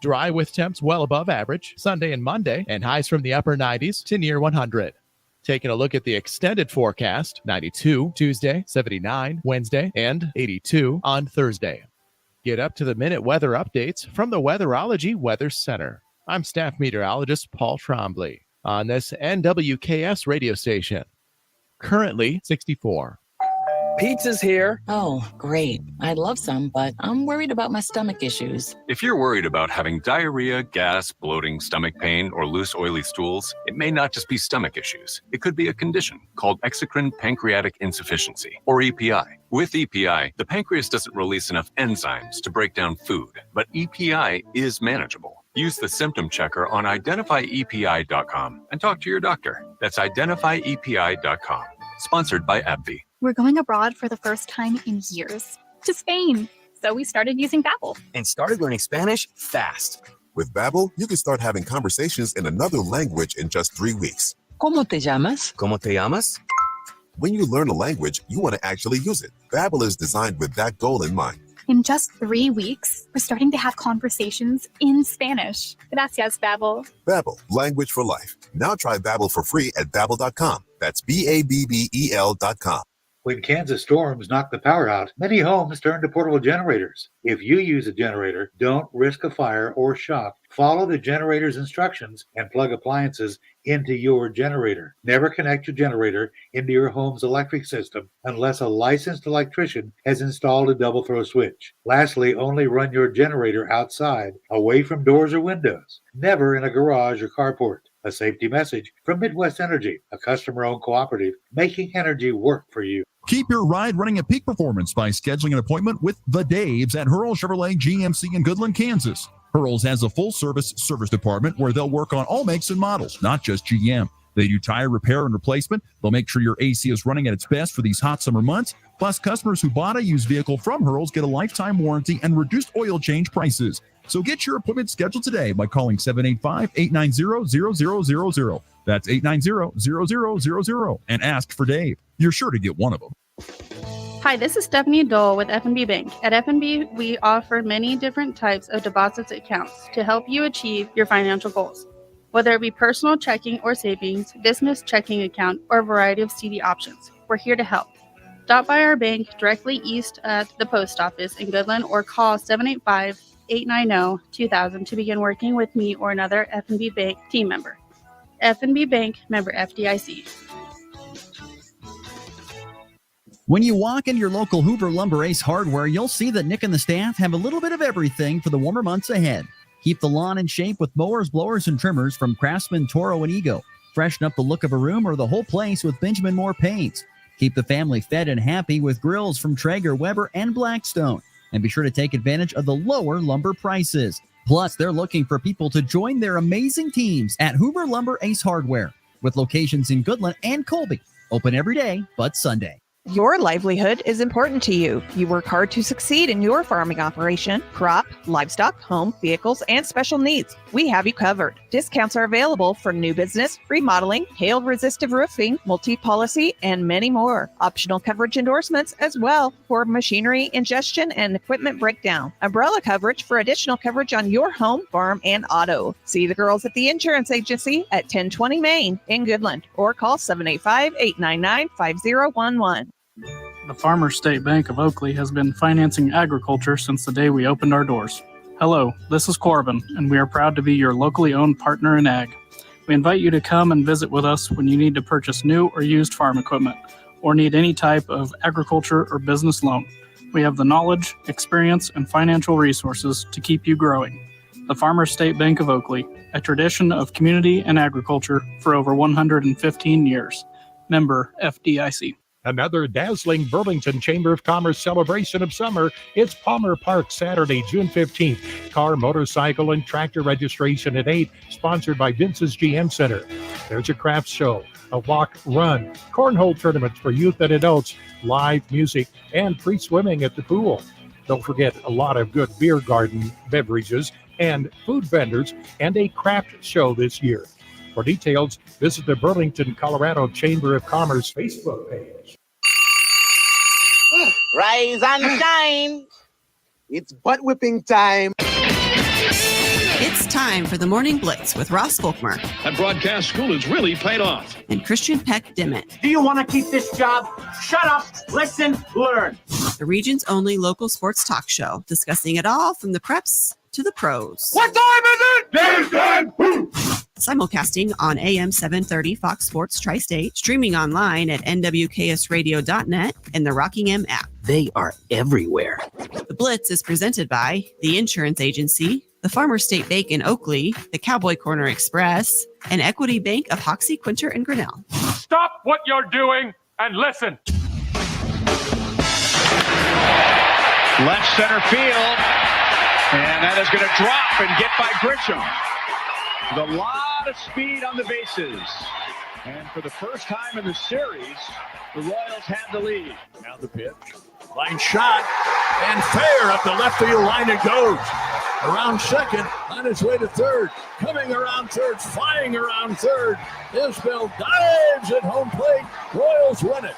Dry with temps well above average Sunday and Monday, and highs from the upper 90s to near 100. Taking a look at the extended forecast, 92 Tuesday, 79 Wednesday, and 82 on Thursday. Get up-to-the-minute weather updates from the Weatherology Weather Center. I'm staff meteorologist Paul Trombley on this NWKS radio station. Currently 64. Pizza's here. Oh, great. I'd love some, but I'm worried about my stomach issues. If you're worried about having diarrhea, gas, bloating, stomach pain, or loose, oily stools, it may not just be stomach issues. It could be a condition called exocrine pancreatic insufficiency, or EPI. With EPI, the pancreas doesn't release enough enzymes to break down food, but EPI is manageable. Use the symptom checker on identifyepi.com and talk to your doctor. That's identifyepi.com. Sponsored by AbbVie. We're going abroad for the first time in years, to Spain. So we started using Babbel. And started learning Spanish fast. With Babbel, you can start having conversations in another language in just 3 weeks. ¿Cómo te llamas? ¿Cómo te llamas? When you learn a language, you want to actually use it. Babbel is designed with that goal in mind. In just 3 weeks, we're starting to have conversations in Spanish. Gracias, Babbel. Babbel, language for life. Now try Babbel for free at Babbel.com. That's Babbel.com. When Kansas storms knock the power out, many homes turn to portable generators. If you use a generator, don't risk a fire or shock. Follow the generator's instructions and plug appliances into your generator. Never connect your generator into your home's electric system unless a licensed electrician has installed a double throw switch. Lastly, only run your generator outside, away from doors or windows. Never in a garage or carport. A safety message from Midwest Energy, a customer-owned cooperative making energy work for you. Keep your ride running at peak performance by scheduling an appointment with the Daves at Hurl Chevrolet GMC in Goodland, Kansas. Hurl's has a full-service service department where they'll work on all makes and models, not just GM. They do tire repair and replacement. They'll make sure your AC is running at its best for these hot summer months. Plus, customers who bought a used vehicle from Hurl's get a lifetime warranty and reduced oil change prices. So get your appointment scheduled today by calling 785-890-0000. That's 890-0000 and ask for Dave. You're sure to get one of them. Hi, this is Stephanie Dole with F&B Bank. At F&B, we offer many different types of deposits accounts to help you achieve your financial goals. Whether it be personal checking or savings, business checking account, or a variety of CD options, we're here to help. Stop by our bank directly east at the post office in Goodland or call 785-890-2000 to begin working with me or another F&B Bank team member. F&B Bank, member FDIC. When you walk into your local Hoover Lumber Ace Hardware, you'll see that Nick and the staff have a little bit of everything for the warmer months ahead. Keep the lawn in shape with mowers, blowers, and trimmers from Craftsman, Toro, and Ego. Freshen up the look of a room or the whole place with Benjamin Moore paints. Keep the family fed and happy with grills from Traeger, Weber, and Blackstone. And be sure to take advantage of the lower lumber prices. Plus, they're looking for people to join their amazing teams at Hoover Lumber Ace Hardware, with locations in Goodland and Colby. Open every day but Sunday. Your livelihood is important to you. You work hard to succeed in your farming operation, crop, livestock, home, vehicles, and special needs. We have you covered. Discounts are available for new business, remodeling, hail-resistive roofing, multi-policy, and many more. Optional coverage endorsements as well for machinery ingestion and equipment breakdown. Umbrella coverage for additional coverage on your home, farm, and auto. See the girls at the insurance agency at 1020 Main in Goodland or call 785-899-5011. The Farmers State Bank of Oakley has been financing agriculture since the day we opened our doors. Hello, this is Corbin, and we are proud to be your locally owned partner in ag. We invite you to come and visit with us when you need to purchase new or used farm equipment, or need any type of agriculture or business loan. We have the knowledge, experience, and financial resources to keep you growing. The Farmers State Bank of Oakley, a tradition of community and agriculture for over 115 years. Member FDIC. Another dazzling Burlington Chamber of Commerce celebration of summer. It's Palmer Park, Saturday, June 15th. Car, motorcycle, and tractor registration at 8, sponsored by Vince's GM Center. There's a crafts show, a walk, run, cornhole tournaments for youth and adults, live music, and free swimming at the pool. Don't forget a lot of good beer garden beverages and food vendors and a craft show this year. For details, visit the Burlington, Colorado Chamber of Commerce Facebook page. Rise and shine. It's butt whipping time. time for the Morning Blitz with Ross Volkmer. That broadcast school has really paid off. And Christian Peck-Dimit. Do you want to keep this job? Shut up, listen, learn. The region's only local sports talk show, discussing it all from the preps to the pros. What time is it? Game time! Simulcasting on AM 730 Fox Sports Tri-State, streaming online at nwksradio.net and the Rockingham app. They are everywhere. The Blitz is presented by the Insurance Agency, the Farmers State Bank in Oakley, the Cowboy Corner Express, and Equity Bank of Hoxie, Quinter, and Grinnell. Stop what you're doing and listen. Left center field. And that is going to drop and get by Grisham. With a lot of speed on the bases. And for the first time in the series, the Royals have the lead. Now the pitch. Line shot. And fair up the left field line it goes. Around second, on his way to third. Coming around third, flying around third. Isbell dives at home plate. Royals win it.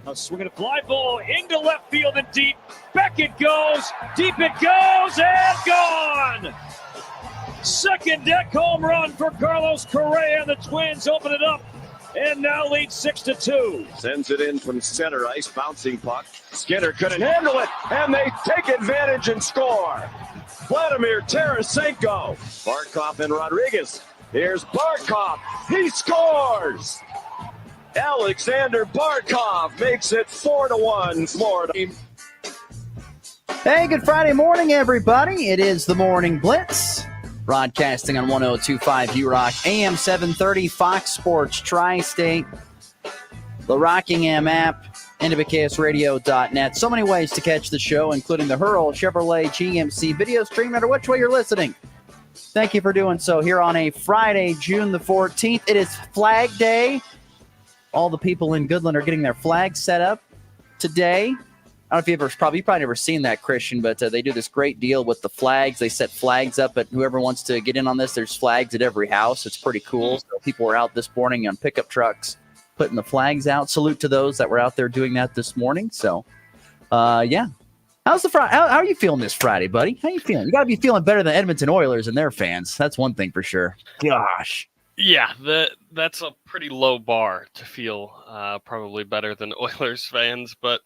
A swinging a fly ball into left field and deep. Back it goes. Deep it goes and gone. Second deck home run for Carlos Correa. The Twins open it up and now lead 6-2. Sends it in from center ice, bouncing puck. Skinner couldn't handle it, and they take advantage and score. Vladimir Tarasenko. Barkov and Rodriguez. Here's Barkov. He scores. Alexander Barkov makes it 4-1 Florida. Hey, good Friday morning, everybody. It is the Morning Blitz, broadcasting on 102.5 U-Rock, AM 730, Fox Sports Tri-State, the Rockingham app, nwksradio.net. So many ways to catch the show, including the Hurl Chevrolet GMC video stream, no matter which way you're listening. Thank you for doing so here on a Friday, June the 14th. It is Flag Day. All the people in Goodland are getting their flags set up today. I don't know if you've probably never seen that, Christian, but they do this great deal with the flags. They set flags up, but whoever wants to get in on this, there's flags at every house. It's pretty cool. So people were out this morning on pickup trucks putting the flags out. Salute to those that were out there doing that this morning. So, yeah. How's the Friday? How are you feeling this Friday, buddy? How you feeling? You got to be feeling better than Edmonton Oilers and their fans. That's one thing for sure. Gosh. Yeah, that's a pretty low bar to feel probably better than Oilers fans, but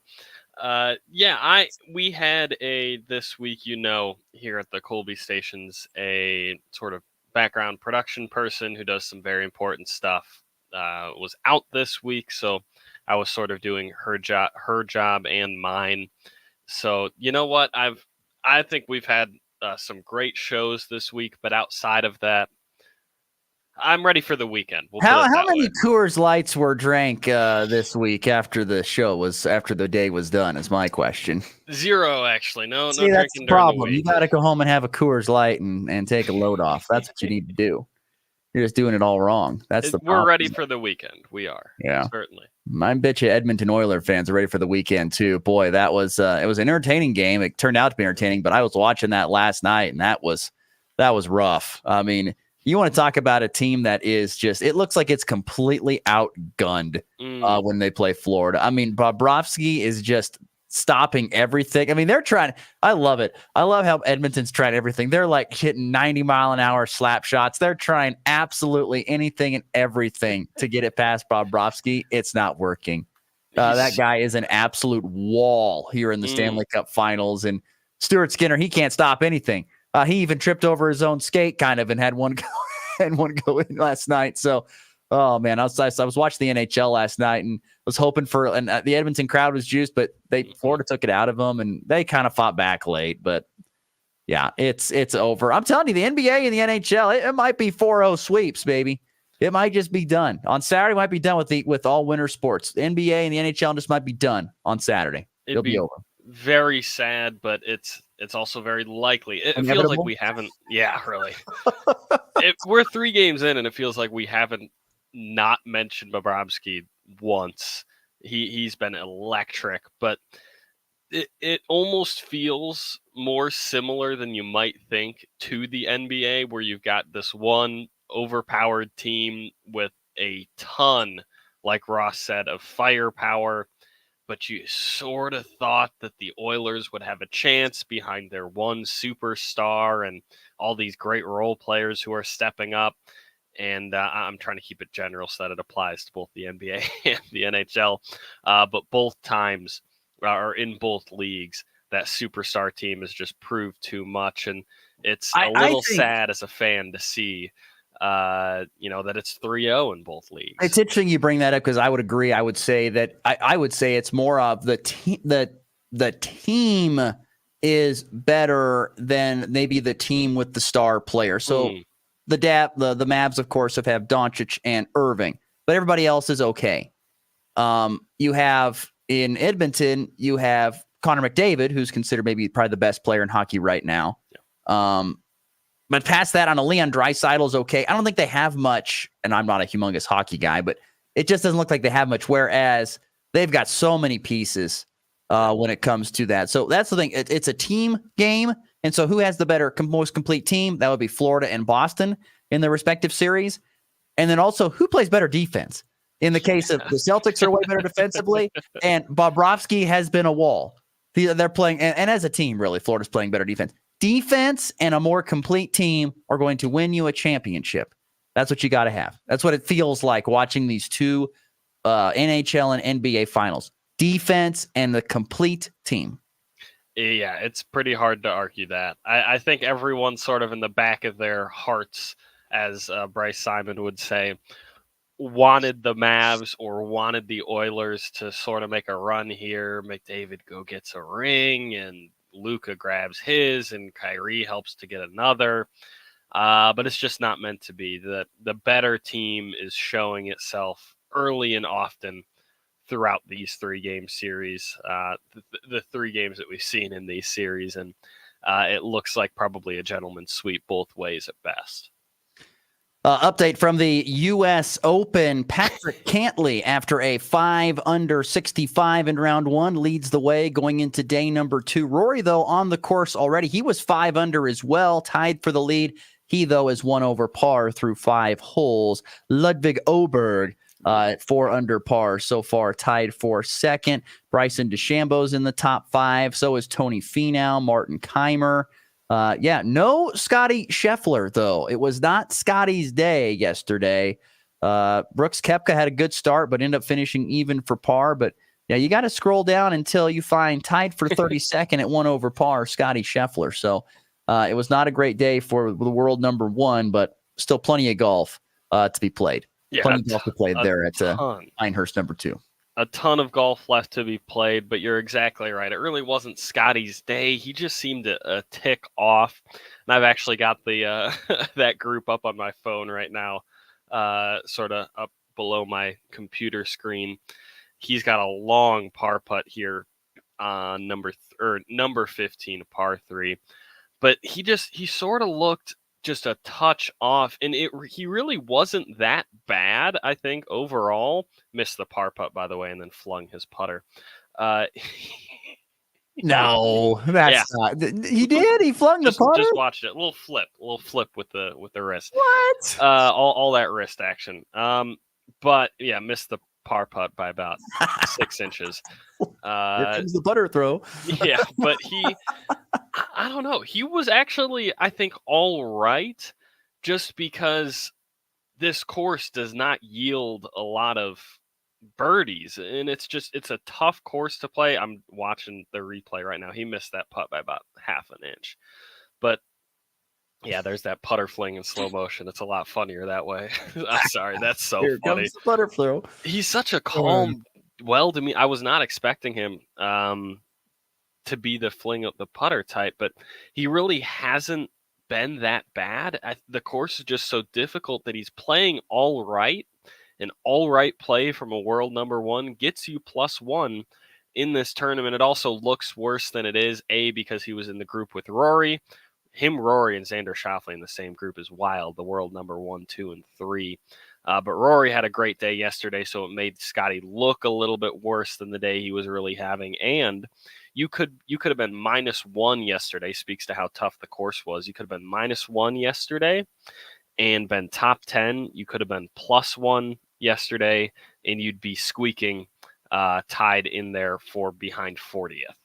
we had this week, here at the Colby Stations, a sort of background production person who does some very important stuff was out this week, so I was sort of doing her job and mine. So you know what, I think we've had some great shows this week, but outside of that, I'm ready for the weekend. How many Coors Lights were drank this week after the day was done? Is my question. 0, actually. No, See, no that's drinking the problem. during the week. You got to go home and have a Coors Light and take a load off. That's what you need to do. You're just doing it all wrong. That's the problem. We're ready for the weekend. We are. Yeah, certainly. I bet you Edmonton Oilers fans are ready for the weekend too. Boy, that was it was an entertaining game. It turned out to be entertaining, but I was watching that last night, and that was rough. I mean, you want to talk about a team that is just, it looks like it's completely outgunned when they play Florida. I mean, Bobrovsky is just stopping everything. I mean, they're trying. I love it. I love how Edmonton's trying everything. They're like hitting 90-mile-an-hour slap shots. They're trying absolutely anything and everything to get it past Bobrovsky. It's not working. That guy is an absolute wall here in the Stanley Cup Finals. And Stuart Skinner, he can't stop anything. He even tripped over his own skate kind of and had one go in last night. So, oh man, I was watching the NHL last night and was hoping for, and the Edmonton crowd was juiced, but Florida took it out of them and they kind of fought back late. But yeah, it's over. I'm telling you, the NBA and the NHL, it might be 4-0 sweeps, baby. It might just be done on Saturday. Might be done with all winter sports. The NBA and the NHL just might be done on Saturday. It'll be over. Very sad, but it's also very likely. It feels like we haven't. Yeah, really. We're 3 games in, and it feels like we haven't not mentioned Bobrovsky once. He's been electric, but it almost feels more similar than you might think to the NBA, where you've got this one overpowered team with a ton, like Ross said, of firepower. But you sort of thought that the Oilers would have a chance behind their one superstar, and all these great role players who are stepping up. And I'm trying to keep it general so that it applies to both the NBA and the NHL. But both times, or in both leagues, that superstar team has just proved too much. And it's a little sad as a fan to see, that it's 3-0 in both leagues. It's interesting you bring that up because I would agree. I would say that I would say it's more of the team. The team is better than maybe the team with the star player. So the Mavs, of course, have Doncic and Irving, but everybody else is okay. You have in Edmonton, you have Connor McDavid, who's considered maybe probably the best player in hockey right now. Yeah. But past that, on a Leon Draisaitl's okay. I don't think they have much, and I'm not a humongous hockey guy, but it just doesn't look like they have much, whereas they've got so many pieces when it comes to that. So that's the thing. It's a team game, and so who has the better, most complete team? That would be Florida and Boston in their respective series. And then also, who plays better defense? In the case of the Celtics are way better defensively, and Bobrovsky has been a wall. They're playing, and as a team, really, Florida's playing better defense. Defense and a more complete team are going to win you a championship. That's what you got to have. That's what it feels like watching these two NHL and NBA finals. Defense and the complete team. Yeah, it's pretty hard to argue that. I think everyone's sort of in the back of their hearts, as Bryce Simon would say, wanted the Mavs or wanted the Oilers to sort of make a run here. McDavid gets a ring, and Luka grabs his, and Kyrie helps to get another. But it's just not meant to be. The better team is showing itself early and often throughout these 3-game series, the 3 games that we've seen in these series. And it looks like probably a gentleman's sweep both ways at best. Update from the U.S. Open. Patrick Cantley, after a 5-under 65 in round 1, leads the way going into day number 2. Rory, though, on the course already. He was 5-under as well, tied for the lead. He, though, is 1 over par through 5 holes. Ludwig Oberg at 4 under par so far, tied for second. Bryson DeChambeau's in the top 5. So is Tony Finau, Martin Keimer. No Scotty Scheffler, though. It was not Scotty's day yesterday. Brooks Koepka had a good start, but ended up finishing even for par. But yeah, you got to scroll down until you find tied for 32nd at 1 over par, Scotty Scheffler. So it was not a great day for the world number 1, but still plenty of golf to be played. Yeah, plenty of golf to play there at Pinehurst number 2. A ton of golf left to be played, but you're exactly right. It really wasn't Scotty's day. He just seemed to tick off. And I've actually got the that group up on my phone right now, sort of up below my computer screen. He's got a long par putt here on number 15, par 3. But he sort of looked just a touch off, and he really wasn't that bad, I think, overall. Missed the par putt, by the way, and then flung his putter. No, that's not. He did. He flung the putter. Just watched it. A little flip with the wrist. What? All that wrist action. But yeah, missed the par putt by about 6 inches. Here comes the putter throw. Yeah, but I don't know. He was actually, I think, all right, just because this course does not yield a lot of birdies, and it's a tough course to play. I'm watching the replay right now. He missed that putt by about half an inch. But yeah, there's that putter fling in slow motion. It's a lot funnier that way. I'm sorry, that's so Here funny. comes the putter throw. He's such a calm, to me. I was not expecting him to be the fling up the putter type, but he really hasn't been that bad. The course is just so difficult that he's playing all right. An all right play from a world number 1 gets you +1 in this tournament. It also looks worse than it is, because he was in the group with Rory. Rory, and Xander Schauffele in the same group is wild, the world number 1, 2, and 3. But Rory had a great day yesterday, so it made Scotty look a little bit worse than the day he was really having. And you could have been -1 yesterday. Speaks to how tough the course was. You could have been -1 yesterday and been top 10. You could have been +1 yesterday, and you'd be squeaking tied in there for behind 40th.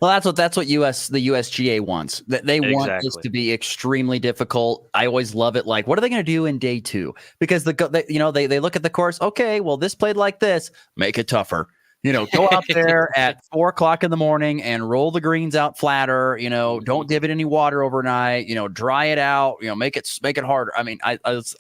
Well, that's what the USGA wants. They want this to be extremely difficult. I always love it. Like, what are they going to do in day 2? Because they look at the course. Okay, well, this played like this. Make it tougher. Go out there at 4:00 in the morning and roll the greens out flatter. Don't give it any water overnight. Dry it out. Make it harder. I mean, I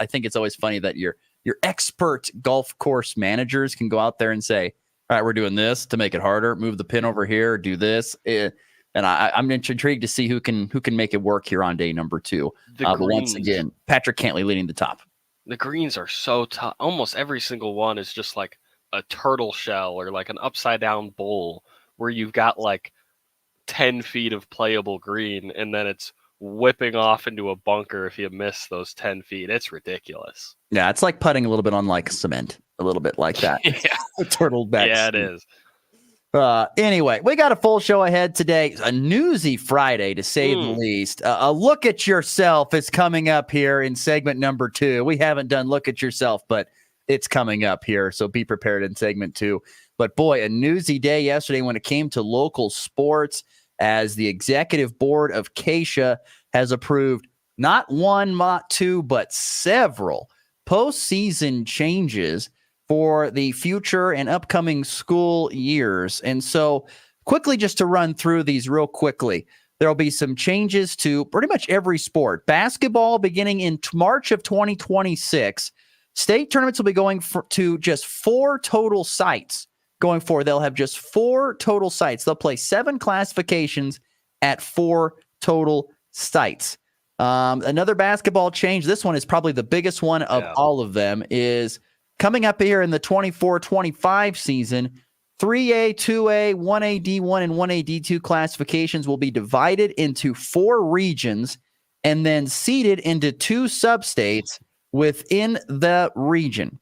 think it's always funny that your expert golf course managers can go out there and say, all right, we're doing this to make it harder. Move the pin over here. Do this. And I'm intrigued to see who can make it work here on day number 2. But once again, Patrick Cantley leading the top. The greens are so tough. Almost every single one is just like a turtle shell or like an upside down bowl where you've got like 10 feet of playable green and then it's whipping off into a bunker if you miss those 10 feet. It's ridiculous. Yeah, it's like putting a little bit on like cement, a little bit like that. Yeah. Turtle back. Yeah, it is. Anyway, we got a full show ahead today. A newsy Friday, to say the least. A look at yourself is coming up here in segment number 2. We haven't done look at yourself, but it's coming up here, so be prepared in segment 2. But boy, a newsy day yesterday when it came to local sports, as the executive board of Acacia has approved not one, not 2, but several postseason changes for the future and upcoming school years. And so quickly, just to run through these real quickly, there'll be some changes to pretty much every sport. Basketball beginning in March of 2026. State tournaments will be going to just 4 total sites going forward. They'll have just 4 total sites. They'll play 7 classifications at 4 total sites. Another basketball change, this one is probably the biggest one of all of them, is coming up here in the 24-25 season. 3A, 2A, 1A D1, and 1A D2 classifications will be divided into 4 regions and then seeded into 2 substates within the region.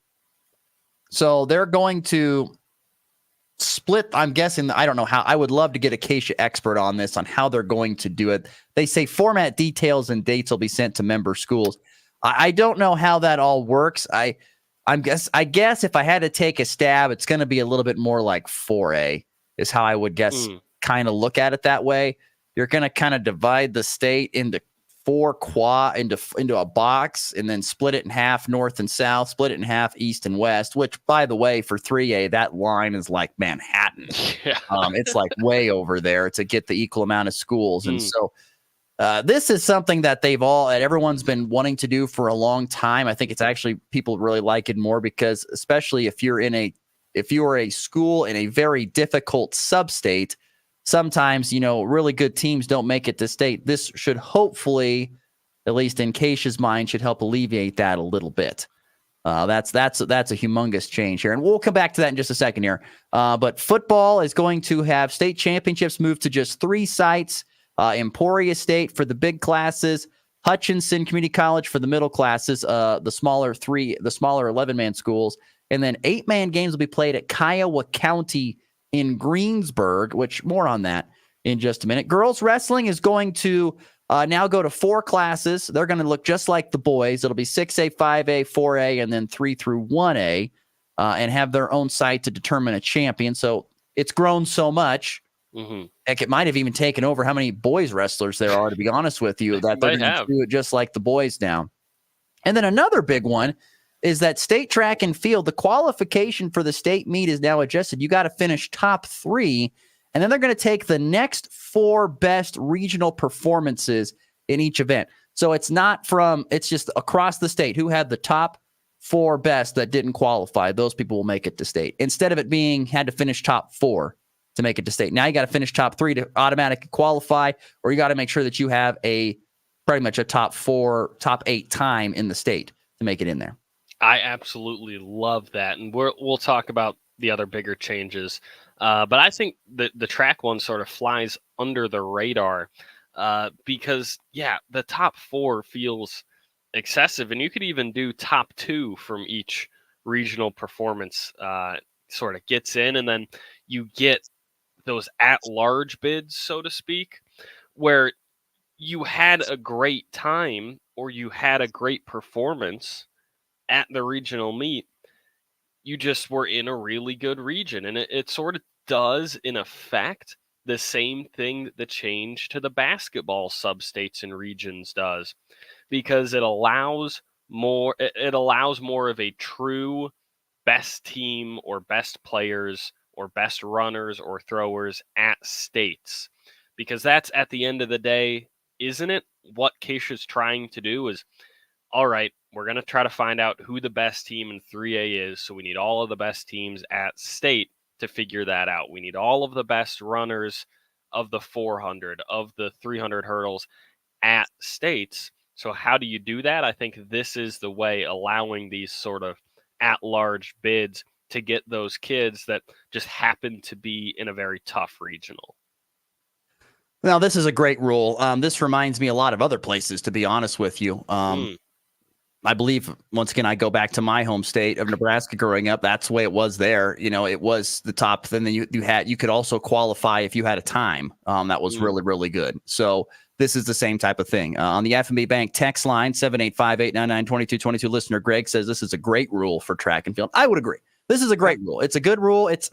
So they're going to split, I'm guessing, I don't know how. I would love to get Acacia expert on this, on how they're going to do it. They say format details and dates will be sent to member schools. I don't know how that all works. I guess if I had to take a stab, it's going to be a little bit more like 4A is how I would guess, kind of look at it that way. You're going to kind of divide the state into 4 into a box and then split it in half north and south, split it in half east and west, which, by the way, for 3A, that line is like Manhattan. Yeah. It's like way over there to get the equal amount of schools. And so this is something that everyone's been wanting to do for a long time. I think it's actually, people really like it more because, especially if you are a school in a very difficult sub-state, sometimes, really good teams don't make it to state. This should hopefully, at least in Acacia's mind, should help alleviate that a little bit. That's a humongous change here. And we'll come back to that in just a second here. But football is going to have state championships moved to just 3 sites. Emporia State for the big classes, Hutchinson Community College for the middle classes, the smaller 11-man schools, and then 8-man games will be played at Kiowa County in Greensburg, which more on that in just a minute. Girls wrestling is going to now go to 4 classes. They're going to look just like the boys. It'll be 6A, 5A, 4A, and then 3 through 1A, and have their own site to determine a champion. So it's grown so much. Heck, it might have even taken over how many boys wrestlers there are, to be honest with you, that they're going to do it just like the boys now. And then another big one is that state track and field, the qualification for the state meet is now adjusted. You got to finish top 3, and then they're going to take the next 4 best regional performances in each event. So it's just across the state who had the top 4 best that didn't qualify. Those people will make it to state. Instead of it being had to finish top 4 to make it to state. Now you got to finish top 3 to automatically qualify, or you got to make sure that you have pretty much a top 4, top 8 time in the state to make it in there. I absolutely love that. And we'll talk about the other bigger changes. But I think the track one sort of flies under the radar because, the top 4 feels excessive. And you could even do top 2 from each regional performance sort of gets in. And then you get those at-large bids, so to speak, where you had a great time or you had a great performance at the regional meet, you just were in a really good region. And it sort of does, in effect, the same thing that the change to the basketball substates and regions does, because it allows more of a true best team or best players or best runners or throwers at states, because that's, at the end of the day, isn't it what Keisha's trying to do? Is, all right, we're going to try to find out who the best team in 3A is, so we need all of the best teams at state to figure that out. We need all of the best runners of the 400, of the 300 hurdles at states. So how do you do that? I think this is the way, allowing these sort of at-large bids to get those kids that just happen to be in a very tough regional. Now, this is a great rule. This reminds me a lot of other places, to be honest with you. I believe, once again, I go back to my home state of Nebraska growing up. That's the way it was there. It was the top. Then you could also qualify if you had a time. That was really, really good. So this is the same type of thing. On the F&B Bank text line, 785-899-2222, listener Greg says this is a great rule for track and field. I would agree. This is a great rule. It's a good rule. It's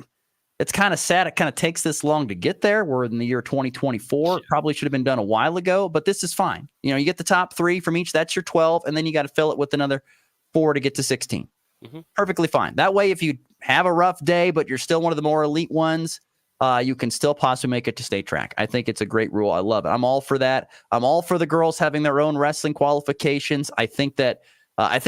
kind of sad. It kind of takes this long to get there. We're in the year 2024. It probably should have been done a while ago, but this is fine. You get the top 3 from each. That's your 12. And then you got to fill it with another 4 to get to 16. Perfectly fine. That way, if you have a rough day, but you're still one of the more elite ones, you can still possibly make it to state track. I think it's a great rule. I love it. I'm all for that. I'm all for the girls having their own wrestling qualifications. I think it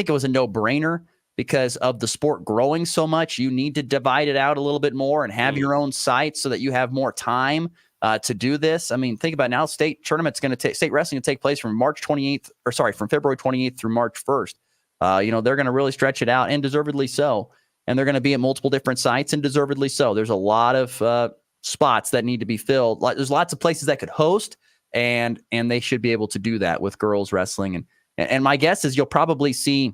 was a no-brainer. Because of the sport growing so much, you need to divide it out a little bit more and have your own sites so that you have more time to do this. I mean, think about it now. State wrestling going to take place from from February 28th through March 1st. They're going to really stretch it out, and deservedly so. And they're going to be at multiple different sites, and deservedly so. There's a lot of spots that need to be filled. There's lots of places that could host, and they should be able to do that with girls wrestling. And my guess is you'll probably see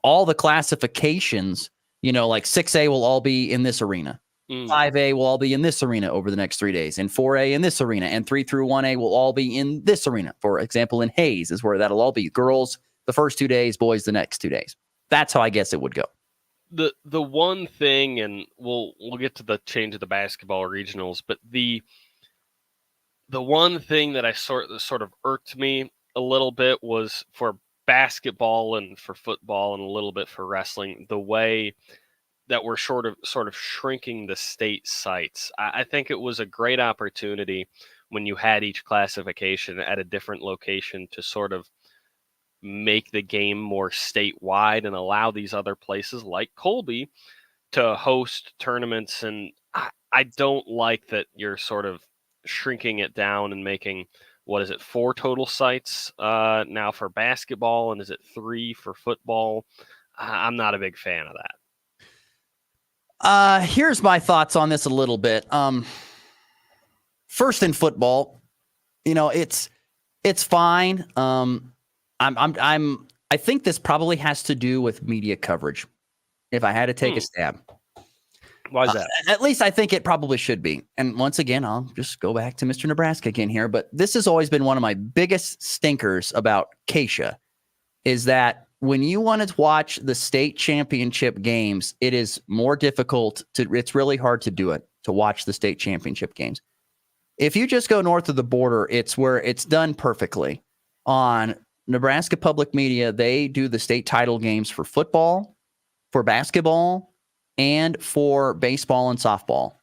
all the classifications, like 6A will all be in this arena. 5A will all be in this arena over the next 3 days, and 4A in this arena, and 3 through 1A will all be in this arena. For example, in Hayes is where that'll all be. Girls the first 2 days, boys the next 2 days. That's how I guess it would go. The one thing, and we'll get to the change of the basketball regionals, but the one thing that sort of irked me a little bit was for basketball and for football and a little bit for wrestling, the way that we're sort of shrinking the state sites. I think it was a great opportunity when you had each classification at a different location to sort of make the game more statewide and allow these other places like Colby to host tournaments. And I don't like that you're sort of shrinking it down and making, 4 total sites now for basketball, and is it 3 for football? I'm not a big fan of that. Here's my thoughts on this a little bit. First, in football, it's fine. I think this probably has to do with media coverage. If I had to take a stab. Why is that? At least I think it probably should be. And once again, I'll just go back to Mr. Nebraska again here. But this has always been one of my biggest stinkers about Keisha, is that when you want to watch the state championship games, it is more difficult it's really hard to do it, to watch the state championship games. If you just go north of the border, it's where it's done perfectly. On Nebraska Public Media, they do the state title games for football, for basketball, and for baseball and softball.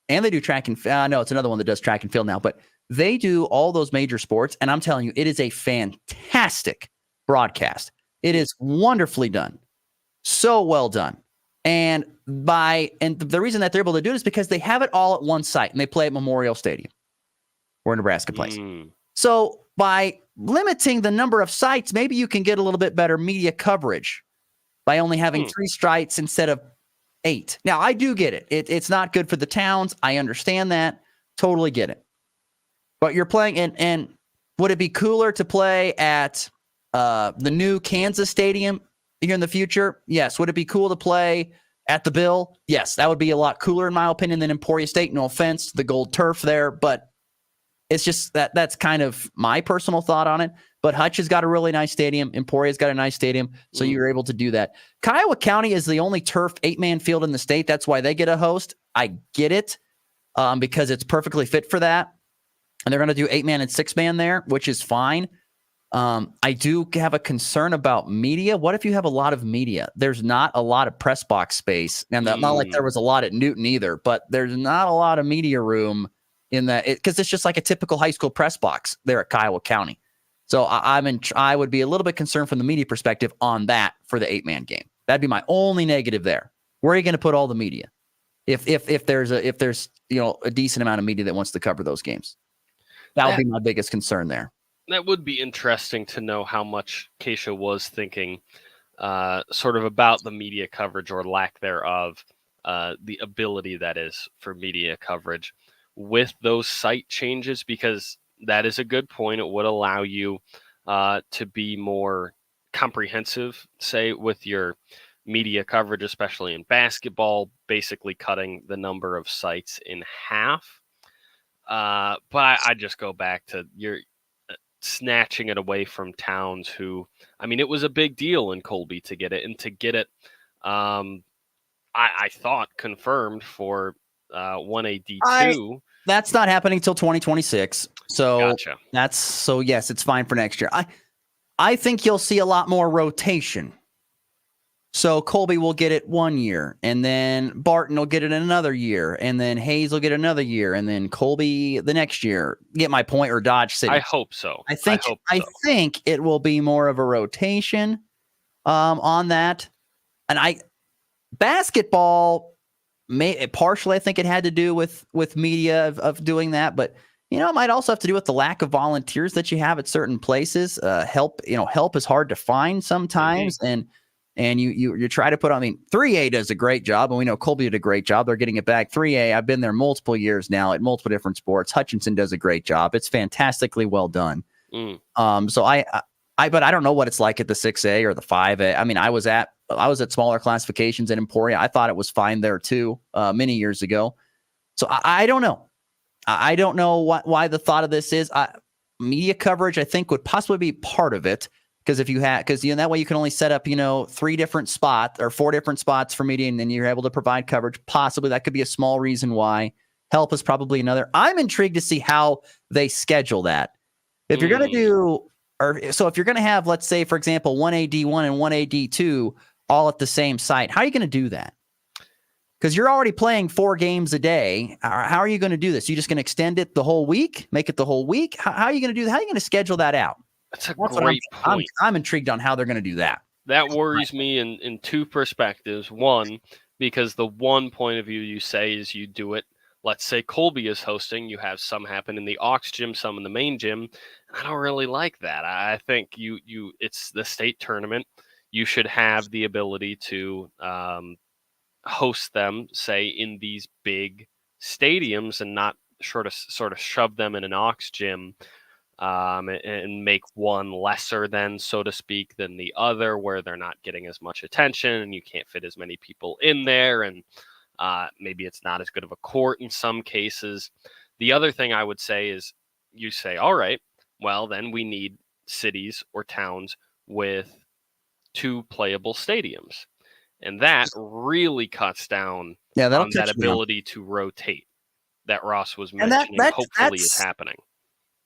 And they do track and field. No, it's another one that does track and field now, but they do all those major sports. And I'm telling you, it is a fantastic broadcast. It is wonderfully done. So well done. And the reason that they're able to do it is because they have it all at one site, and they play at Memorial Stadium where Nebraska plays. So by limiting the number of sites, maybe you can get a little bit better media coverage by only having 3 sites instead of 8. Now, I do get it. It's not good for the towns. I understand that. Totally get it. But you're playing, and would it be cooler to play at the new Kansas Stadium here in the future? Yes. Would it be cool to play at the Bill? Yes. That would be a lot cooler, in my opinion, than Emporia State. No offense to the gold turf there, but it's just that's kind of my personal thought on it. But Hutch has got a really nice stadium. Emporia's got a nice stadium, so you're able to do that. Kiowa County is the only turf 8-man field in the state. That's why they get a host. I get it. because it's perfectly fit for that. And they're going to do 8-man and 6-man there, which is fine. I do have a concern about media. What if you have a lot of media? There's not a lot of press box space. And not like there was a lot at Newton either, but there's not a lot of media room in that, because it's just like a typical high school press box there at Kiowa County. So I would be a little bit concerned from the media perspective on that for the 8-man game. That'd be my only negative there. Where are you going to put all the media? If there's a decent amount of media that wants to cover those games, that would be my biggest concern there. That would be interesting to know how much Keisha was thinking sort of about the media coverage or lack thereof, the ability that is for media coverage with those site changes, because that is a good point. It would allow you to be more comprehensive, say, with your media coverage, especially in basketball, basically cutting the number of sites in half. But I just go back to your snatching it away from towns who, I mean, it was a big deal in Colby to get it, and to get it, I thought confirmed for 1AD2. That's not happening till 2026. So Gotcha. Yes, it's fine for next year. I think you'll see a lot more rotation. So Colby will get it 1 year, and then Barton will get it another year, and then Hayes will get another year, and then Colby the next year. Get my point? Or Dodge City. I hope so. I think it will be more of a rotation on that. And basketball partially, I think it had to do with media of doing that, but it might also have to do with the lack of volunteers that you have at certain places. Help is hard to find sometimes, and you try to put on. I mean, 3A does a great job, and we know Colby did a great job. They're getting it back. 3A, I've been there multiple years now at multiple different sports. Hutchinson does a great job. It's fantastically well done. So but I don't know what it's like at the 6A or the 5A. I mean, I was at smaller classifications in Emporia. I thought it was fine there too, many years ago. So I don't know. I don't know why the thought of this is. Media coverage, I think, would possibly be part of it. Because that way you can only set up, 3 different spots or 4 different spots for media, and then you're able to provide coverage. Possibly that could be a small reason why. Help is probably another. I'm intrigued to see how they schedule that. If you're going to if you're going to have, let's say, for example, 1AD1 and 1AD2 all at the same site, how are you going to do that? Because you're already playing 4 games a day. How are you going to do this? You just going to extend it the whole week? Make it the whole week? How are you going to do that? How are you going to schedule that out? That's a great point. I'm intrigued on how they're going to do that. That worries me in 2 perspectives. One, because the one point of view you say is you do it. Let's say Colby is hosting. You have some happen in the Aux gym, some in the main gym. I don't really like that. I think it's the state tournament. You should have the ability to host them, say, in these big stadiums, and not sort of shove them in an Aux gym. And make one lesser than, so to speak, than the other, where they're not getting as much attention and you can't fit as many people in there, and maybe it's not as good of a court in some cases. The other thing I would say is, you say, all right, well, then we need cities or towns with 2 playable stadiums, and that really cuts down on that ability to rotate that Ross was mentioning. Hopefully is happening.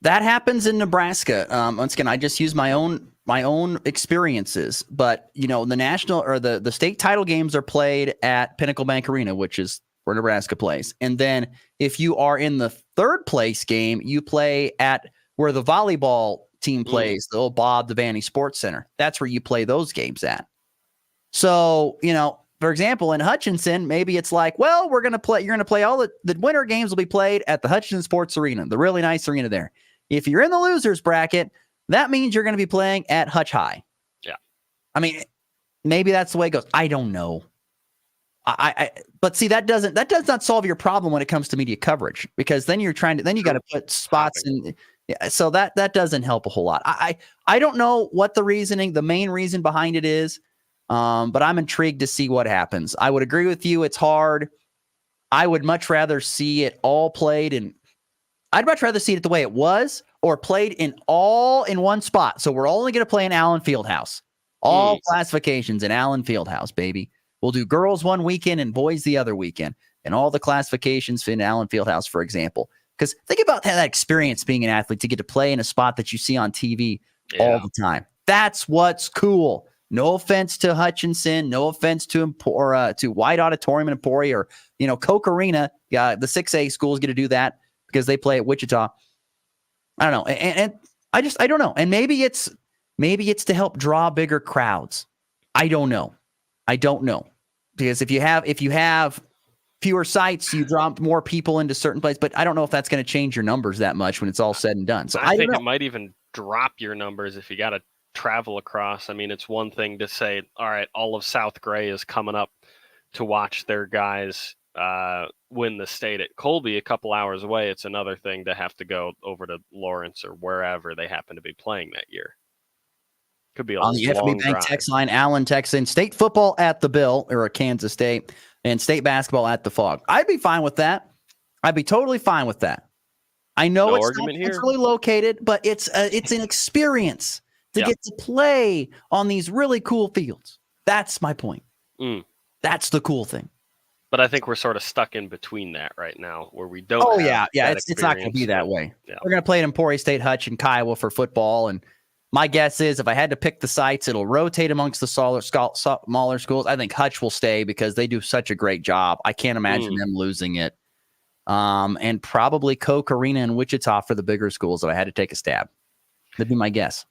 That happens in Nebraska. Once again, I just use my own experiences, but the national or the state title games are played at Pinnacle Bank Arena, which is where Nebraska plays. And then if you are in the 3rd place game, you play at where the volleyball team plays, the old Bob Devaney Sports Center. That's where you play those games at. So, for example, in Hutchinson, maybe it's like, well, you're going to play all the winter games will be played at the Hutchinson Sports Arena, the really nice arena there. If you're in the losers bracket, that means you're going to be playing at Hutch High. Yeah. I mean, maybe that's the way it goes. I don't know. But see, that does not solve your problem when it comes to media coverage, because then you got to put spots in. Yeah, so that doesn't help a whole lot. I don't know what the main reason behind it is. But I'm intrigued to see what happens. I would agree with you. It's hard. I would much rather see it all played, and I'd much rather see it the way it was, or played in one spot. So we're only going to play in Allen Fieldhouse. All classifications in Allen Fieldhouse, baby. We'll do girls one weekend and boys the other weekend. and all the classifications in Allen Fieldhouse, for example. Because think about that experience being an athlete to get to play in a spot that you see on TV all the time. That's what's cool. No offense to Hutchinson, no offense to White Auditorium in Emporia or Koch Arena. The 6A schools get to do that because they play at Wichita. I don't know, and I don't know. And maybe it's to help draw bigger crowds. I don't know because if you have fewer sites, you draw more people into certain places. But I don't know if that's going to change your numbers that much when it's all said and done. So I think it might even drop your numbers if you got to travel across. I mean, it's one thing to say, all right, all of South Gray is coming up to watch their guys win the state at Colby a couple hours away. It's another thing to have to go over to Lawrence or wherever they happen to be playing that year. Could be on the FB Bank text line. Allen texts in state football at the Bill or a Kansas State and state basketball at the Fog. I'd be fine with that. I'd be totally fine with that. I know it's not centrally located, but it's an experience to get to play on these really cool fields. That's my point. That's the cool thing. But I think we're sort of stuck in between that right now where we don't. Oh, yeah. It's not going to be that way. Yeah. We're going to play at Emporia State, Hutch, and Kiowa for football. And my guess is if I had to pick the sites, it'll rotate amongst the smaller schools. I think Hutch will stay because they do such a great job. I can't imagine them losing it. And probably Koch Arena in Wichita for the bigger schools if I had to take a stab. That'd be my guess.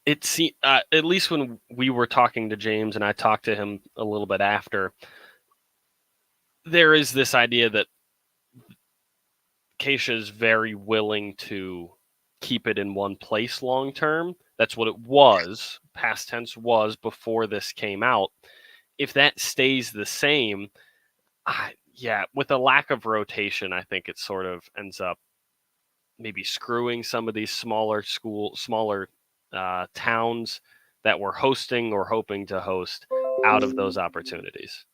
It's at least when we were talking to James and I talked to him a little bit after, there is this idea that Keisha is very willing to keep it in one place long term. That's what it was. Past tense was before this came out. If that stays the same, with a lack of rotation, I think it sort of ends up maybe screwing some of these smaller towns that were hosting or hoping to host out of those opportunities.